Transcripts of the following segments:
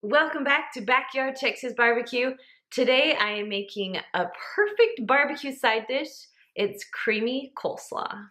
Welcome back to Backyard Texas Barbecue. Today I am making a perfect barbecue side dish. It's creamy coleslaw.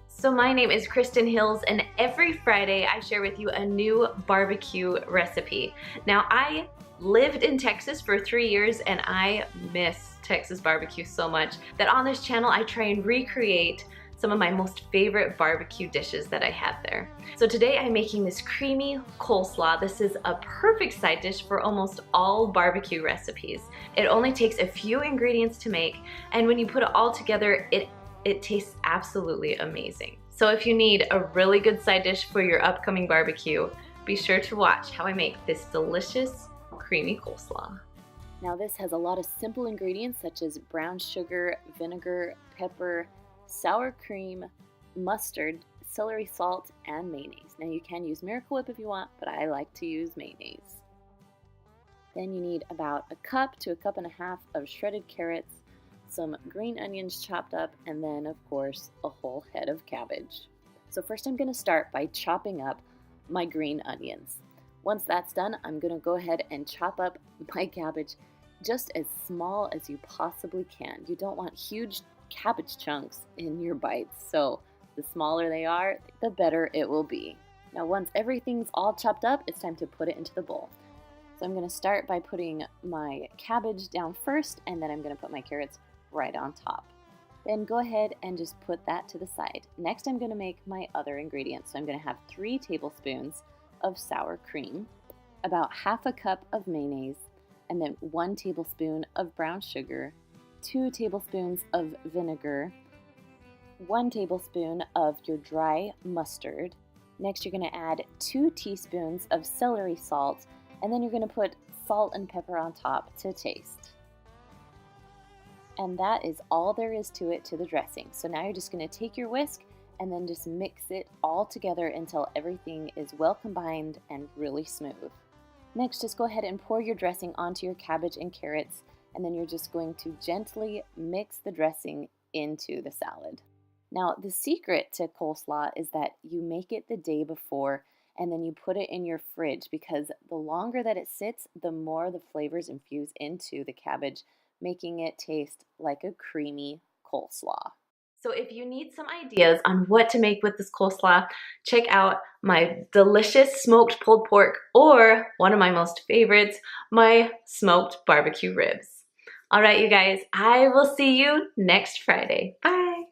So my name is Kristen Hills, and every Friday I share with you a new barbecue recipe. Now I lived in Texas for 3 years and I miss Texas barbecue so much that on this channel I try and recreate some of my most favorite barbecue dishes that I have there. So today I'm making this creamy coleslaw. This is a perfect side dish for almost all barbecue recipes. It only takes a few ingredients to make, and when you put it all together, it tastes absolutely amazing. So if you need a really good side dish for your upcoming barbecue, be sure to watch how I make this delicious creamy coleslaw. Now this has a lot of simple ingredients such as brown sugar, vinegar, pepper, sour cream, mustard, celery salt, and mayonnaise. Now you can use Miracle Whip if you want, but I like to use mayonnaise. Then you need about a cup to a cup and a half of shredded carrots, some green onions chopped up, and then of course a whole head of cabbage. So first I'm going to start by chopping up my green onions. Once that's done, I'm going to go ahead and chop up my cabbage just as small as you possibly can. You don't want huge cabbage chunks in your bites, so the smaller they are, the better it will be. Now once everything's all chopped up, it's time to put it into the bowl. So I'm going to start by putting my cabbage down first, and then I'm going to put my carrots right on top. Then go ahead and just put that to the side. Next I'm going to make my other ingredients. So I'm going to have 3 tablespoons of sour cream, about half a cup of mayonnaise, and then 1 tablespoon of brown sugar, 2 tablespoons of vinegar, 1 tablespoon of your dry mustard. Next you're going to add 2 teaspoons of celery salt, and then you're going to put salt and pepper on top to taste. And that is all there is to it, to the dressing. So now you're just going to take your whisk and then just mix it all together until everything is well combined and really smooth. Next, just go ahead and pour your dressing onto your cabbage and carrots, and then you're just going to gently mix the dressing into the salad. Now, the secret to coleslaw is that you make it the day before and then you put it in your fridge, because the longer that it sits, the more the flavors infuse into the cabbage, making it taste like a creamy coleslaw. So if you need some ideas on what to make with this coleslaw, check out my delicious smoked pulled pork, or one of my most favorites, my smoked barbecue ribs. All right, you guys, I will see you next Friday. Bye.